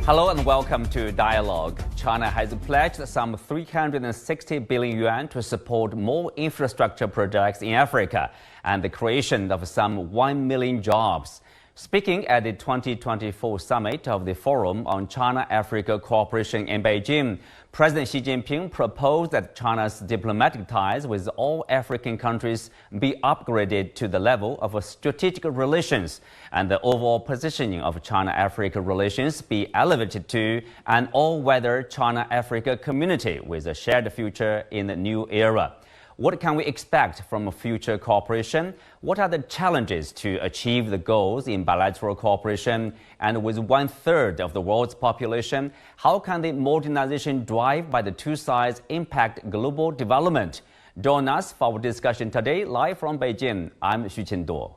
Hello and welcome to Dialogue. China has pledged some 360 billion yuan to support more infrastructure projects in Africa and the creation of some 1 million jobs. Speaking at the 2024 summit of the Forum on China-Africa Cooperation in Beijing, President Xi Jinping proposed that China's diplomatic ties with all African countries be upgraded to the level of strategic relations, and the overall positioning of China-Africa relations be elevated to an all-weather China-Africa community with a shared future in the new era. What can we expect from future cooperation? What are the challenges to achieve the goals in bilateral cooperation? And with 1/3 of the world's population, how can the modernization drive by the two sides impact global development? Join us for our discussion today, live from Beijing. I'm Xu Qinduo.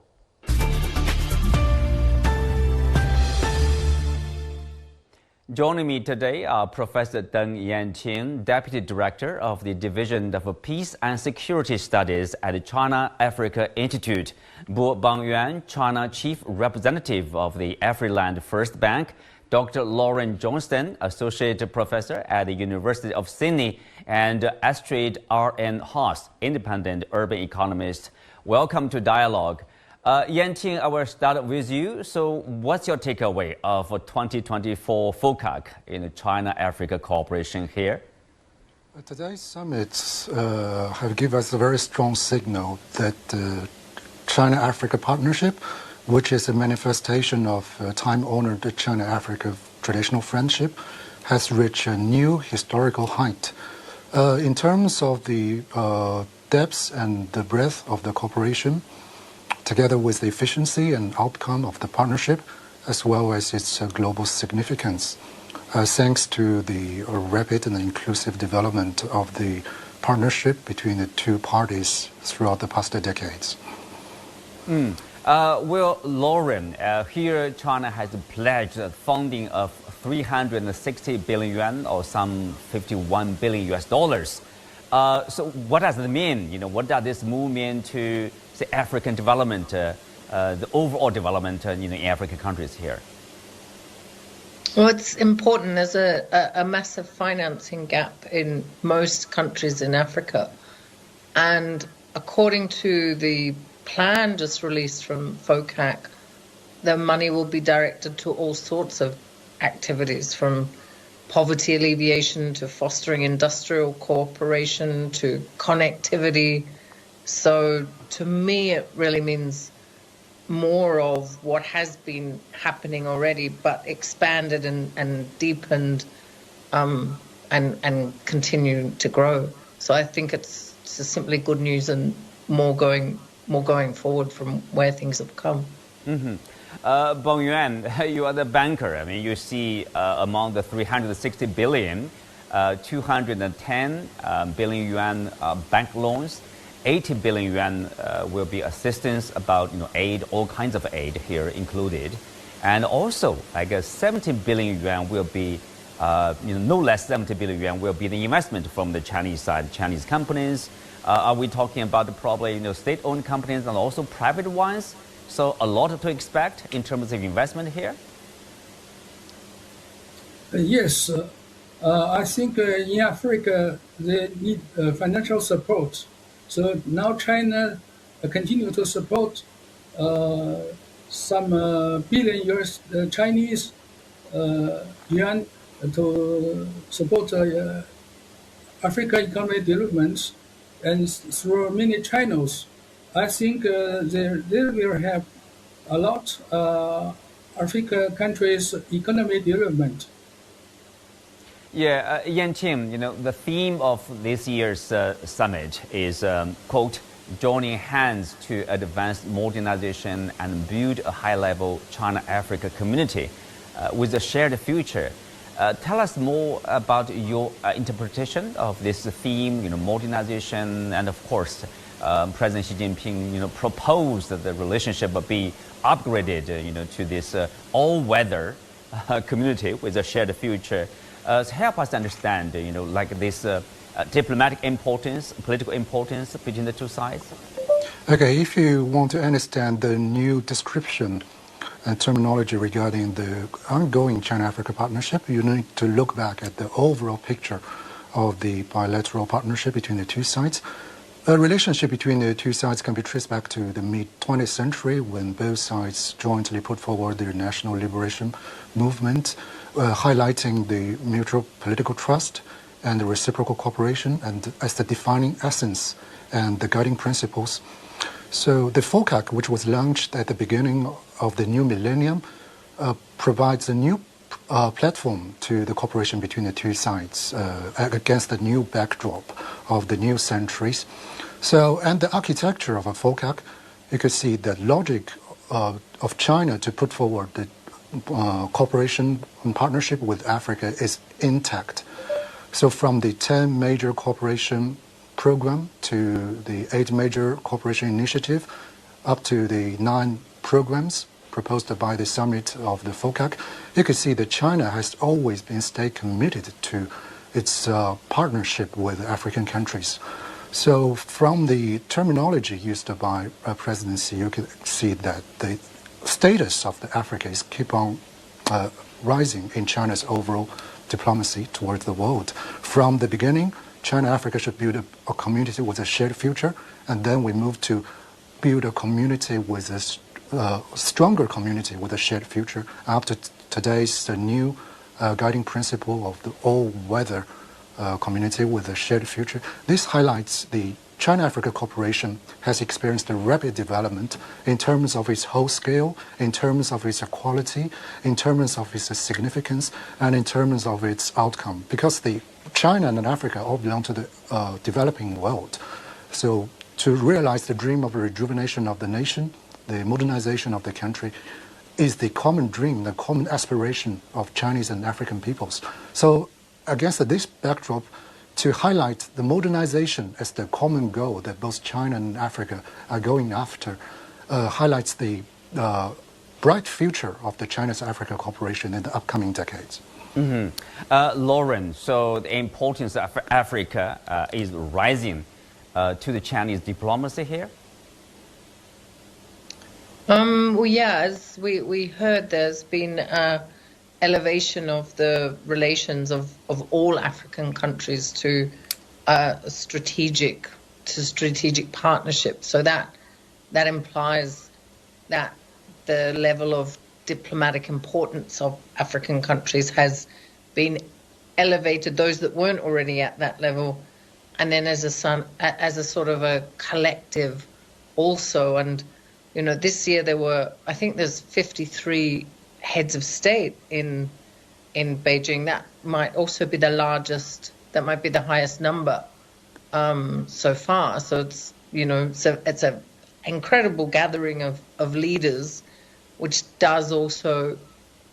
Joining me today are Professor Deng Yanqing, Deputy Director of the Division of Peace and Security Studies at the China-Africa Institute, Bo Bangyuan, China Chief Representative of the Afriland First Bank, Dr. Lauren Johnston, Associate Professor at the University of Sydney, and Astrid R.N. Haas, Independent Urban Economist. Welcome to Dialogue. Yanqing, I will start with you. So what's your takeaway of 2024 FOCAC in China-Africa cooperation here? Today's summits have given us a very strong signal that the China-Africa partnership, which is a manifestation of time-honored China-Africa traditional friendship, has reached a new historical height. In terms of the depth and the breadth of the cooperation, together with the efficiency and outcome of the partnership, as well as its global significance, thanks to the rapid and inclusive development of the partnership between the two parties throughout the past decades. Well, Lauren, here China has pledged funding of 360 billion yuan, or some $51 billion US. So what does it mean? What does this move mean to the African development, the overall development in African countries here? Well, it's important. There's a massive financing gap in most countries in Africa. And according to the plan just released from FOCAC, the money will be directed to all sorts of activities, from poverty alleviation to fostering industrial cooperation to connectivity. So to me, it really means more of what has been happening already, but expanded and deepened and continue to grow. So I think it's simply good news and more going forward from where things have come. Bong Yuan, you are the banker. I mean, you see among the 360 billion, 210 billion yuan bank loans. 80 billion yuan will be assistance about aid, all kinds of aid here included, and also I guess 70 billion yuan will be no less 70 billion yuan will be the investment from the Chinese side, Chinese companies. Are we talking about probably state-owned companies and also private ones? So a lot to expect in terms of investment here. Yes, I think in Africa they need financial support. So now China continue to support some billion US Chinese yuan to support Africa economic development, and through many channels. I think they will have a lot Africa countries' economic development. Yeah, Yanqing, the theme of this year's summit is, quote, joining hands to advance modernization and build a high-level China-Africa community with a shared future. Tell us more about your interpretation of this theme, modernization, and of course, President Xi Jinping, proposed that the relationship be upgraded, to this all-weather community with a shared future. Help us understand, like this diplomatic importance, political importance between the two sides. Okay, if you want to understand the new description terminology regarding the ongoing China-Africa partnership, you need to look back at the overall picture of the bilateral partnership between the two sides. The relationship between the two sides can be traced back to the mid-20th century when both sides jointly put forward their national liberation movement, highlighting the mutual political trust and the reciprocal cooperation and as the defining essence and the guiding principles. So the FOCAC, which was launched at the beginning of the new millennium, provides a new platform to the cooperation between the two sides against the new backdrop of the new centuries. So, and the architecture of a FOCAC, you could see the logic of China to put forward the cooperation and partnership with Africa is intact. So from the 10 major cooperation program to the 8 major cooperation initiative, up to the 9 programs proposed by the summit of the FOCAC, you can see that China has always been stay committed to its partnership with African countries. So from the terminology used by presidency, you can see that the status of the Africa is keep on rising in China's overall diplomacy towards the world. From the beginning, China-Africa should build a community with a shared future, and then we move to build a community with a stronger community with a shared future. Up to today's new guiding principle of the all-weather community with a shared future. This highlights the China-Africa cooperation has experienced a rapid development in terms of its whole scale, in terms of its quality, in terms of its significance, and in terms of its outcome. Because the China and Africa all belong to the developing world. So to realize the dream of rejuvenation of the nation, the modernization of the country, is the common dream, the common aspiration of Chinese and African peoples. So against this backdrop, to highlight the modernization as the common goal that both China and Africa are going after, highlights the bright future of the China-Africa cooperation in the upcoming decades. Lauren, so the importance of Africa is rising to the Chinese diplomacy here? Well, yeah, as we heard, there's been elevation of the relations of all African countries to strategic partnership. So that implies that the level of diplomatic importance of African countries has been elevated, those that weren't already at that level, and then as a sort of a collective also. And you know, this year I think there's 53 heads of state in Beijing. That might also be the largest, that might be the highest number so far. So it's, you know, it's a incredible gathering of leaders, which does also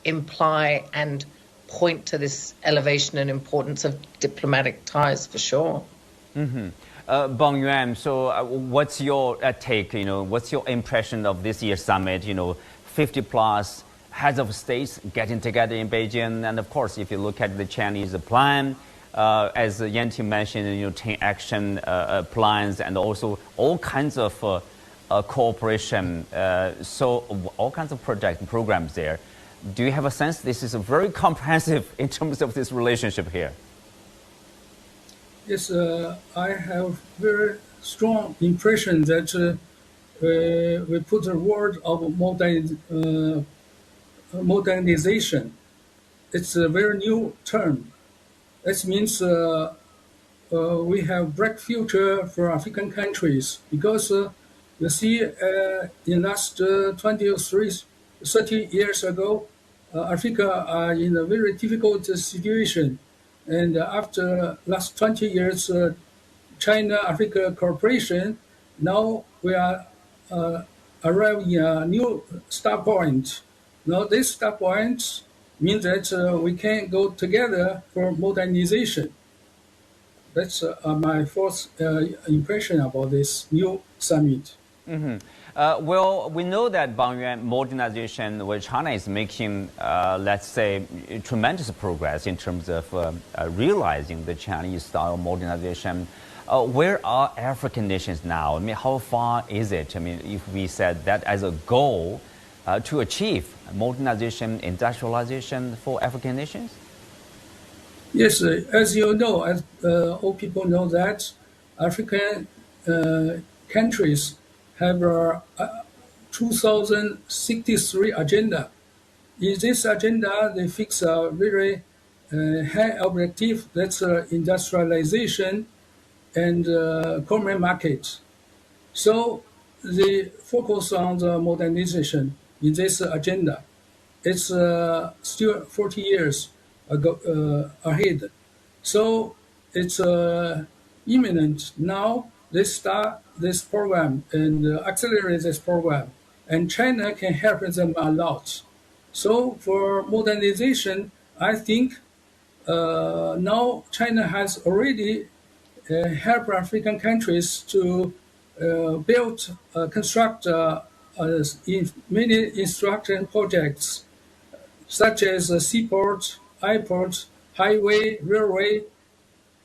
imply and point to this elevation and importance of diplomatic ties for sure. Bong Yuan, so what's your take, you know, what's your impression of this year's summit, you know, 50 plus heads of states getting together in Beijing, and of course, if you look at the Chinese plan, as Yanti mentioned, you know, 10 action plans and also all kinds of cooperation, so all kinds of projects and programs there. Do you have a sense this is a very comprehensive in terms of this relationship here? Yes, I have very strong impression that we put the word of modernization. It's a very new term. That means we have bright future for African countries because you see in last 30 years ago, Africa are in a very difficult situation. And after last 20 years, China-Africa cooperation, now we are arriving at a new start point. Now this start point means that we can go together for modernization. That's my first impression about this new summit. Well, we know that Bang Yuan modernization, where China is making, let's say, tremendous progress in terms of realizing the Chinese-style modernization. Where are African nations now? I mean, how far is it? I mean, if we said that as a goal, to achieve modernization, industrialization for African nations? Yes, as you know, as all people know that African countries have a 2063 agenda. In this agenda, they fix a very high objective, that's industrialization and common market. So they focus on the modernization in this agenda. It's still 40 years ahead. So it's imminent. Now they start this program and accelerate this program. And China can help them a lot. So for modernization, I think now China has already helped African countries to construct in many instruction projects such as seaport, airport, highway, railway,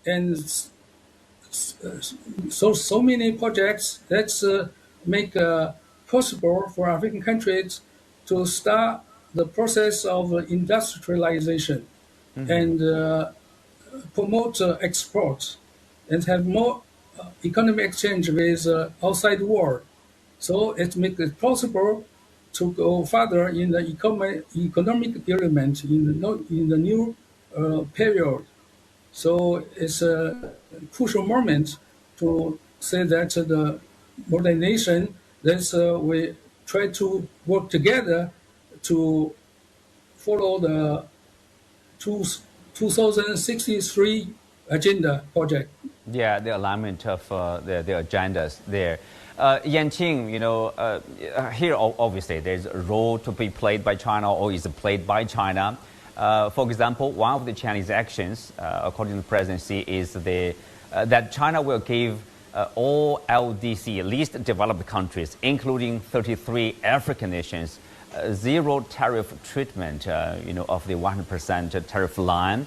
and so many projects that make possible for African countries to start the process of industrialization and promote export and have more economic exchange with outside world. So it makes it possible to go further in the economic development in the new period. So it's a crucial moment to say that the modernization, that we try to work together to follow the 2063 agenda project. Yeah, the alignment of the agendas there. Yanqing, here obviously there's a role to be played by China or is played by China. For example, one of the Chinese actions, according to the presidency, is that China will give all LDC, least developed countries, including 33 African nations, zero tariff treatment, of the 100% tariff line.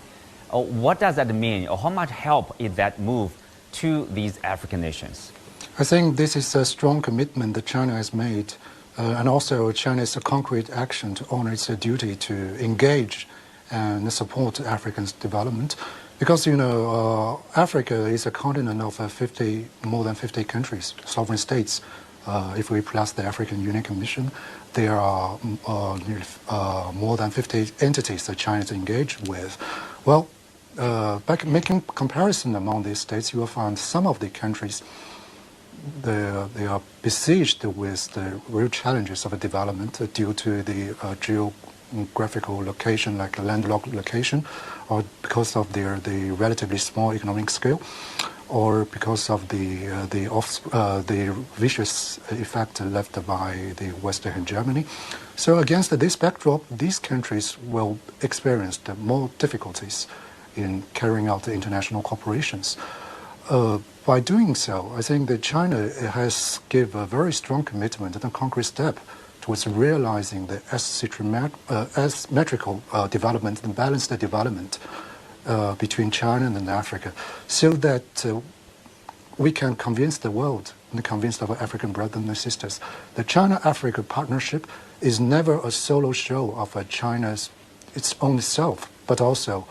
What does that mean? Or how much help is that move to these African nations? I think this is a strong commitment that China has made, and also China's concrete action to honor its duty to engage and support Africa's development. Because, Africa is a continent of more than 50 countries, sovereign states. If we plus the African Union Commission, there are more than 50 entities that China is engaged with. Well, by making comparison among these states, you will find some of the countries, they are besieged with the real challenges of development due to the geographical location, like a landlocked location, or because of the relatively small economic scale, or because of the vicious effect left by the Western Germany. So against this backdrop, these countries will experience more difficulties in carrying out the international cooperations. By doing so, I think that China has given a very strong commitment and a concrete step towards realizing the asymmetrical development and balanced development between China and Africa, so that we can convince the world and convince our African brothers and sisters that China-Africa partnership is never a solo show of its own self, but also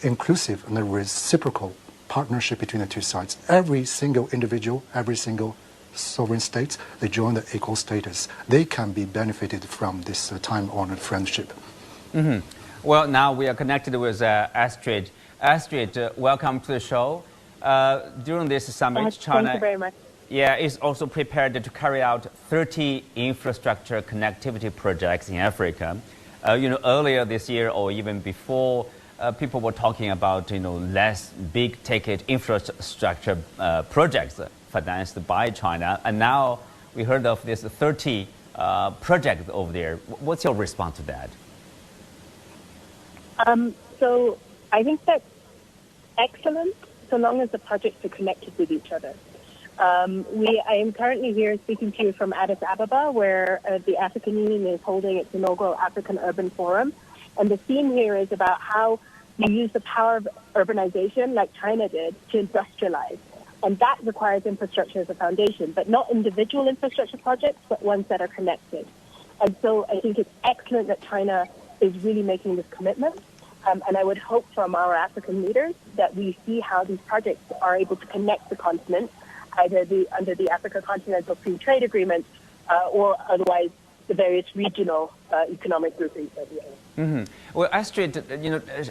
inclusive and a reciprocal partnership between the two sides. Every single individual, every single sovereign state, they join the equal status. They can be benefited from this time-honored friendship. Mm-hmm. Well, now we are connected with Astrid. Astrid, welcome to the show. During this summit, China, thank you very much. Is also prepared to carry out 30 infrastructure connectivity projects in Africa. Earlier this year or even before, people were talking about less big-ticket infrastructure projects financed by China, and now we heard of this 30 project over there. What's your response to that? So I think that's excellent, so long as the projects are connected with each other. I am currently here speaking to you from Addis Ababa, where the African Union is holding its inaugural African Urban Forum. And the theme here is about how you use the power of urbanization, like China did, to industrialize And that requires infrastructure as a foundation, but not individual infrastructure projects, but ones that are connected. And so I think it's excellent that China is really making this commitment. And I would hope from our African leaders that we see how these projects are able to connect the continent, either under the Africa Continental Free Trade Agreement or otherwise the various regional economic groupings that we have. Well, Astrid,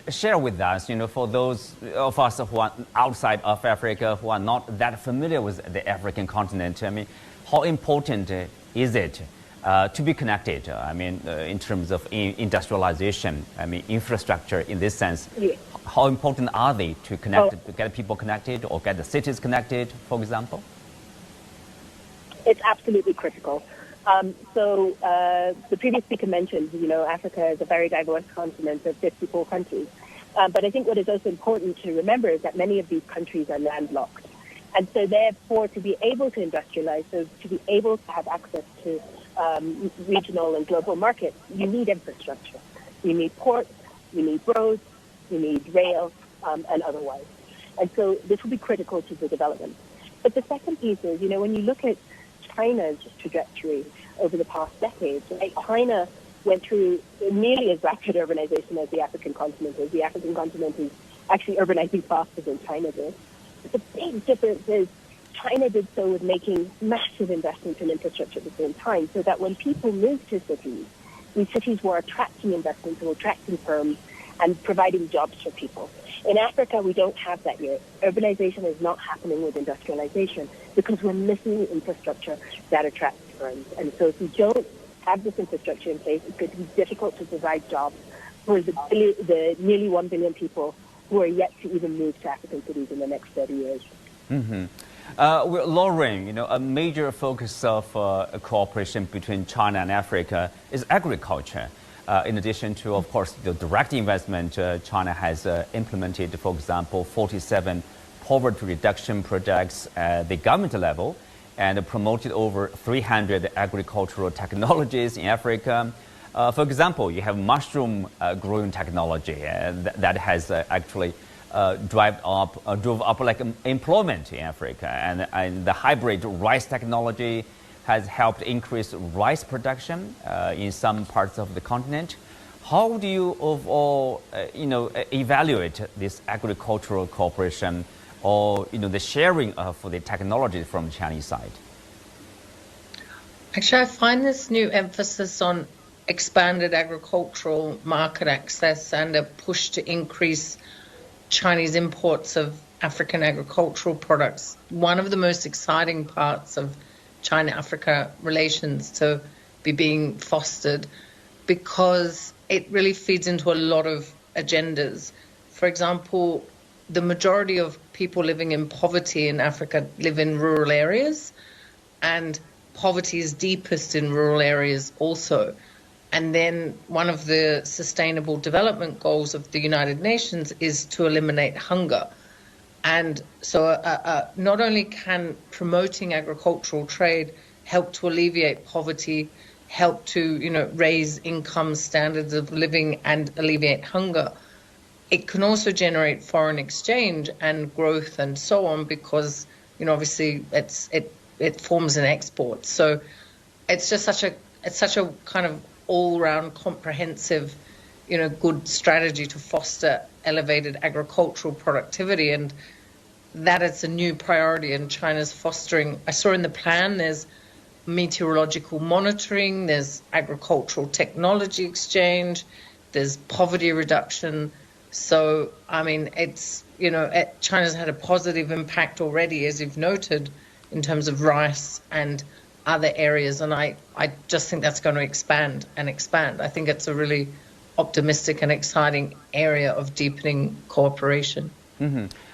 share with us, for those of us who are outside of Africa, who are not that familiar with the African continent, how important is it to be connected? In terms of industrialization, infrastructure in this sense. Yes. How important are they to connect, to get people connected or get the cities connected, for example? It's absolutely critical. So the previous speaker mentioned, Africa is a very diverse continent of 54 countries. But I think what is also important to remember is that many of these countries are landlocked. And so therefore, to be able to industrialize, so to be able to have access to regional and global markets, you need infrastructure. You need ports, you need roads, you need rail, and otherwise. And so this will be critical to the development. But the second piece is, when you look at China's trajectory over the past decades, right? China went through nearly as rapid urbanization as the African continent is. The African continent is actually urbanizing faster than China did. But the big difference is China did so with making massive investments in infrastructure at the same time, so that when people moved to cities, these cities were attracting investments, were attracting firms, and providing jobs for people. In Africa, we don't have that yet. Urbanization is not happening with industrialization because we're missing the infrastructure that attracts firms. And so if we don't have this infrastructure in place, it's going to be difficult to provide jobs for the nearly 1 billion people who are yet to even move to African cities in the next 30 years. Well, Lauren, a major focus of cooperation between China and Africa is agriculture. In addition to, of course, the direct investment, China has implemented, for example, 47 poverty reduction projects at the government level and promoted over 300 agricultural technologies in Africa. For example, you have mushroom growing technology that has actually drove up like employment in Africa, and the hybrid rice technology has helped increase rice production in some parts of the continent. How do you overall, evaluate this agricultural cooperation or, the sharing of the technology from the Chinese side? Actually, I find this new emphasis on expanded agricultural market access and a push to increase Chinese imports of African agricultural products one of the most exciting parts of China-Africa relations to be being fostered, because it really feeds into a lot of agendas. For example, the majority of people living in poverty in Africa live in rural areas, and poverty is deepest in rural areas also. And then one of the sustainable development goals of the United Nations is to eliminate hunger. And so not only can promoting agricultural trade help to alleviate poverty, help to raise income standards of living and alleviate hunger, it can also generate foreign exchange and growth and so on, because obviously it forms an export. So it's just such a kind of all-round comprehensive good strategy to foster elevated agricultural productivity, and that it's a new priority, and China's fostering. I saw in the plan there's meteorological monitoring, there's agricultural technology exchange, there's poverty reduction. So it's China's had a positive impact already, as you've noted, in terms of rice and other areas, and I just think that's going to expand and expand. I think it's a really optimistic and exciting area of deepening cooperation.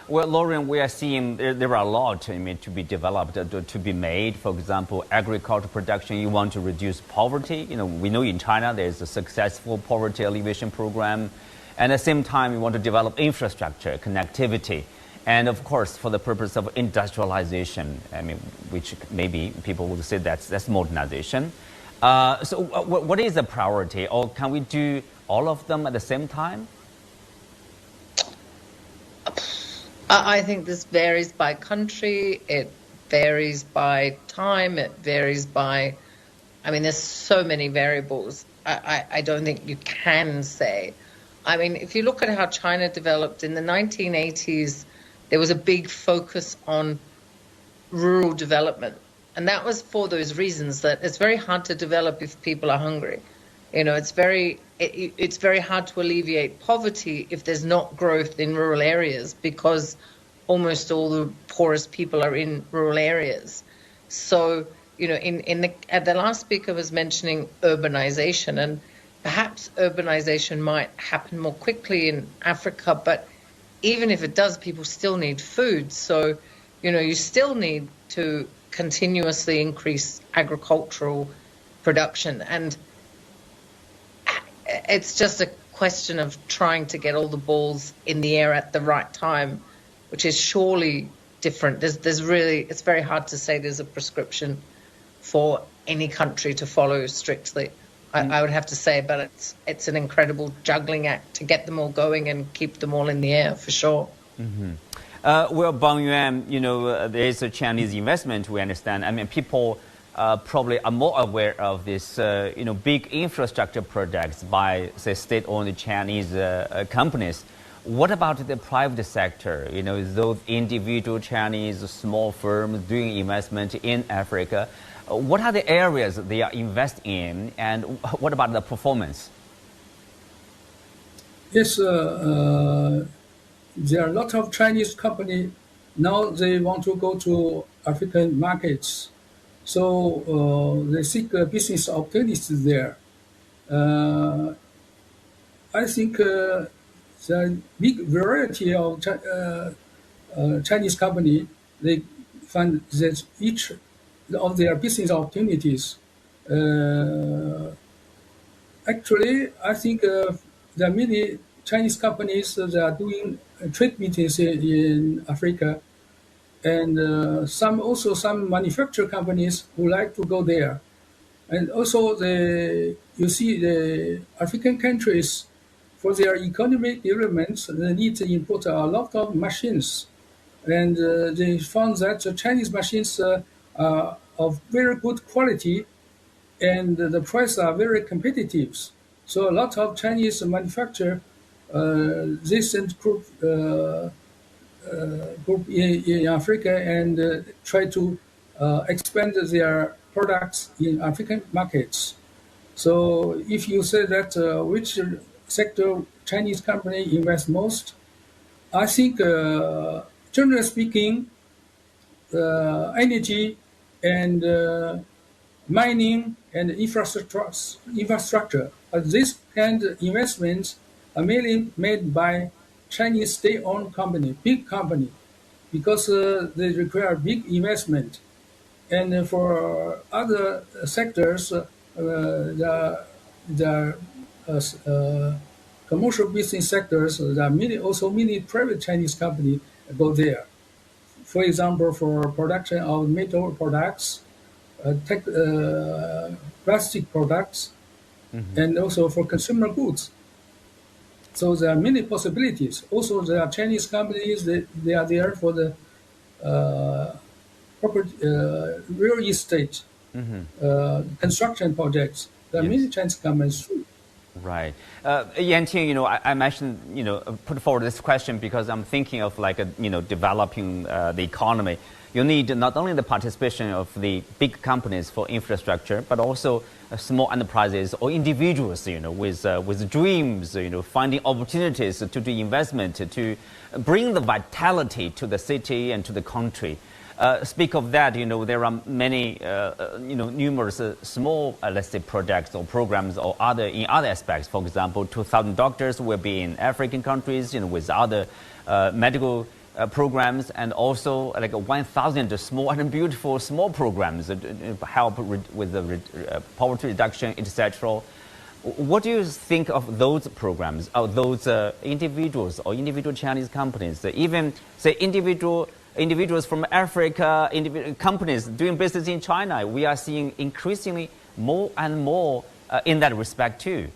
Well, Lauren, we are seeing there are a lot to be developed, to be made. For example, agricultural production, you want to reduce poverty. We know in China there's a successful poverty alleviation program. And at the same time, we want to develop infrastructure, connectivity. And of course, for the purpose of industrialization, which maybe people would say that's modernization. So what is the priority? Or can we do all of them at the same time? I think this varies by country, it varies by time, it varies by, I mean, there's so many variables. I don't think you can say. I mean, if you look at how China developed in the 1980s, there was a big focus on rural development. And that was for those reasons that it's very hard to develop if people are hungry. You know, it's very hard to alleviate poverty if there's not growth in rural areas because almost all the poorest people are in rural areas. So, you know, the last speaker was mentioning urbanization, and perhaps urbanization might happen more quickly in Africa, but even if it does, people still need food. So, you know, you still need to continuously increase agricultural production. And it's just a question of trying to get all the balls in the air at the right time, which is surely different. It's very hard to say there's a prescription for any country to follow strictly. I would have to say, but it's an incredible juggling act to get them all going and keep them all in the air, for sure. Mm-hmm. Well, Bang Yuan, you know, there is a Chinese investment, we understand. I mean, people probably are more aware of this, you know, big infrastructure projects by, say, state-owned Chinese companies. What about the private sector? You know, those individual Chinese small firms doing investment in Africa. What are the areas they are investing in, and what about the performance? Yes, there are a lot of Chinese companies now. They want to go to African markets, so they seek business opportunities there. I think the big variety of Chinese company, they find that each of their business opportunities. Actually, I think there are many Chinese companies that are doing trade meetings in Africa, and some manufacturer companies who like to go there. And also, you see the African countries, for their economic development, they need to import a lot of machines. And they found that the Chinese machines are of very good quality, and the price are very competitive. So a lot of Chinese manufacturers, this group in Africa, and try to expand their products in African markets. So if you say that which sector Chinese company invest most, I think generally speaking, energy and mining and infrastructure. This kind of investments are mainly made by Chinese state-owned company, big company, because they require big investment. And for other sectors, the commercial business sectors, there are many private Chinese companies go there. For example, for production of metal products, plastic products, and also for consumer goods. So there are many possibilities. Also, there are Chinese companies that they are there for the property, real estate, construction projects. There are many Chinese companies too. Right. Yanting, you know, I mentioned, you know, put forward this question because I'm thinking of like, you know, developing the economy. You need not only the participation of the big companies for infrastructure, but also small enterprises or individuals, you know, with dreams, you know, finding opportunities to do investment, to bring the vitality to the city and to the country. Speak of that, you know, there are many, you know, numerous small, let's say, projects or programs or in other aspects. For example, 2,000 doctors will be in African countries, you know, with other medical programs, and also like 1,000 small and beautiful small programs that help with the poverty reduction, etc. What do you think of those programs, of those individuals or individual Chinese companies, even say individuals from Africa, companies doing business in China? We are seeing increasingly more and more in that respect too.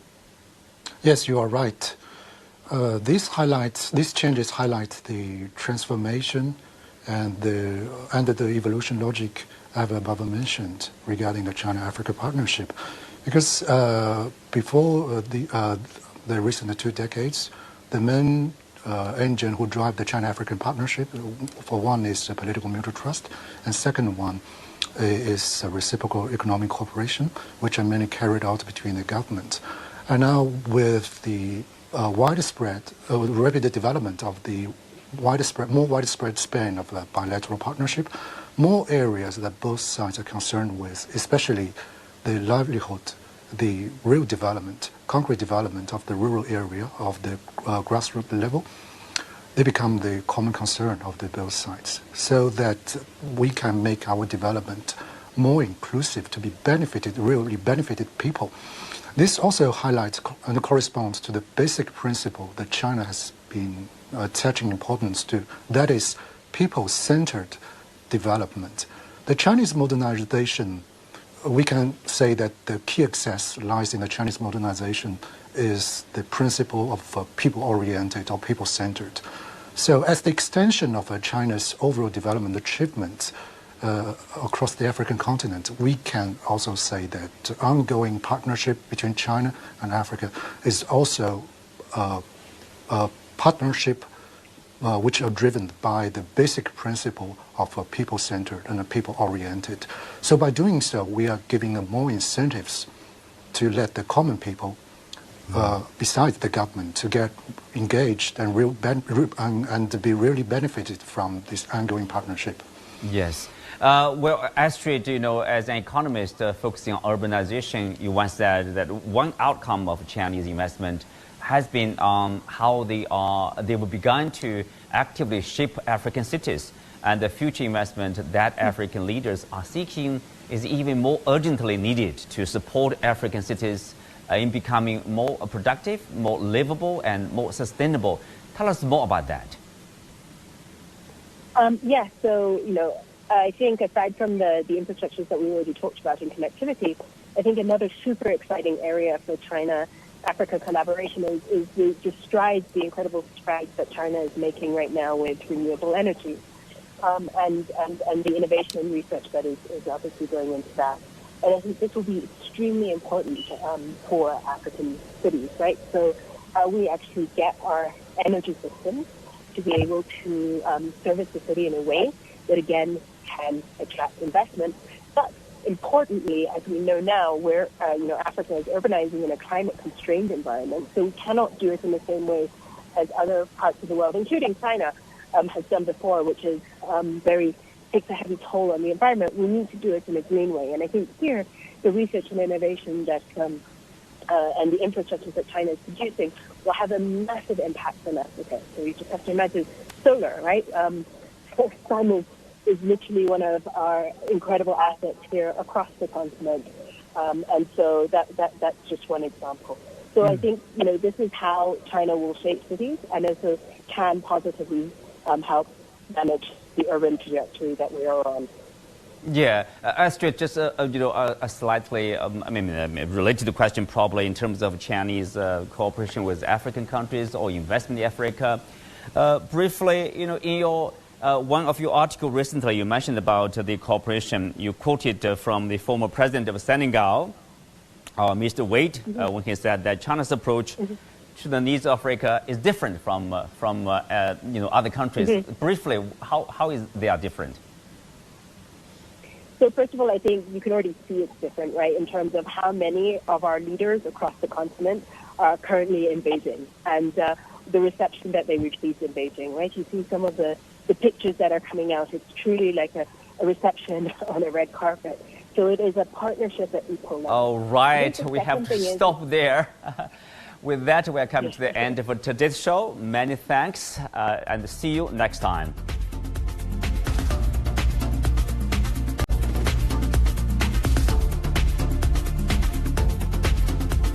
Yes, you are right. These changes highlight the transformation and the evolution logic I've above mentioned regarding the China-Africa partnership. Because before the recent 2 decades, the main engine who drive the China-African partnership, for one is political mutual trust, and second one is reciprocal economic cooperation, which are mainly carried out between the government. And now with the rapid development of the more widespread span of the bilateral partnership, more areas that both sides are concerned with, especially the livelihood, the real development, concrete development of the rural area, of the grassroots level, they become the common concern of the both sides, so that we can make our development more inclusive to be really benefited people. This also highlights and corresponds to the basic principle that China has been attaching importance to, that is people-centered development. The Chinese modernization, we can say that the key access lies in the Chinese modernization is the principle of people-oriented or people-centered. So as the extension of China's overall development achievements across the African continent, we can also say that ongoing partnership between China and Africa is also a partnership which are driven by the basic principle of people-centered and people-oriented. So by doing so, we are giving them more incentives to let the common people, besides the government, to get engaged and to be really benefited from this ongoing partnership. Yes. Well, Astrid, as an economist focusing on urbanization, you once said that one outcome of Chinese investment has been how they will begun to actively shape African cities. And the future investment that African leaders are seeking is even more urgently needed to support African cities in becoming more productive, more livable, and more sustainable. Tell us more about that. Yeah, so, I think aside from the infrastructures that we already talked about in connectivity, I think another super exciting area for China-Africa collaboration is the incredible strides that China is making right now with renewable energy, and the innovation and research that is obviously going into that. And I think this will be extremely important for African cities, right? So how we actually get our energy systems to be able to service the city in a way that, again, can attract investment. But importantly, as we know now, where Africa is urbanizing in a climate-constrained environment, so we cannot do it in the same way as other parts of the world, including China, has done before, which is takes a heavy toll on the environment. We need to do it in a green way. And I think here, the research and innovation that and the infrastructures that China is producing will have a massive impact on Africa. So you just have to imagine solar, right? Sun is literally one of our incredible assets here across the continent. And so that's just one example. So I think, this is how China will shape cities and also can positively help manage the urban trajectory that we are on. Yeah, Astrid, just a slightly, related question probably in terms of Chinese cooperation with African countries or investment in Africa. Briefly, in your one of your articles recently, you mentioned about the cooperation. You quoted from the former president of Senegal, Mr. Wade, when he said that China's approach to the needs of Africa is different from other countries. Briefly, how is they are different? So first of all, I think you can already see it's different, right, in terms of how many of our leaders across the continent are currently in Beijing and the reception that they received in Beijing, right? You see some of the pictures that are coming out. It's truly like a reception on a red carpet. So it is a partnership at equal level. All right, we have to stop there. With that, we are coming to the end of today's show. Many thanks, and see you next time.